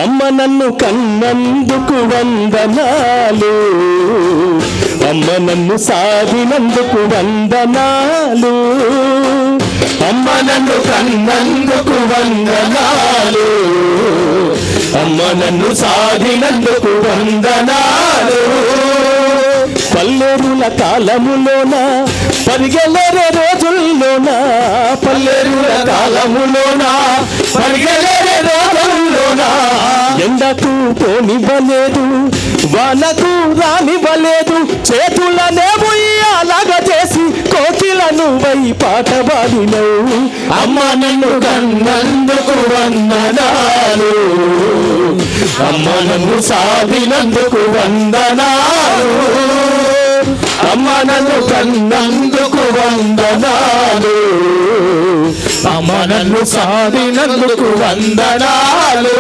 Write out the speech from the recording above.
అమ్మ నన్ను కన్నందుకు వందనాలు, అమ్మ నన్ను సాధినందుకు వందనాలు, అమ్మ నన్ను కన్నందుకు వందనాలు, అమ్మ నన్ను సాధినందుకు వందనాలు. పల్లెరుల కాలములోన పరిగెలరే రోజుల్లోన, పల్లెరుల కాలములోన పరిగెలరే రోజుల్లోన ఎండకు పోనివ్వలేదు, వానకు రానివ్వలేదు, చేతులనే ఉయ్యాలగా చేసి కోకిలను వై పాట పాడినవు. అమ్మ నన్ను కన్నందుకు వందనాలు, అమ్మ నన్ను సాధినందుకు వందనాలు, అమ్మ నన్ను కన్నందుకు వందనాలు, అమ్మ నన్ను సాధినందుకు వందనాలు.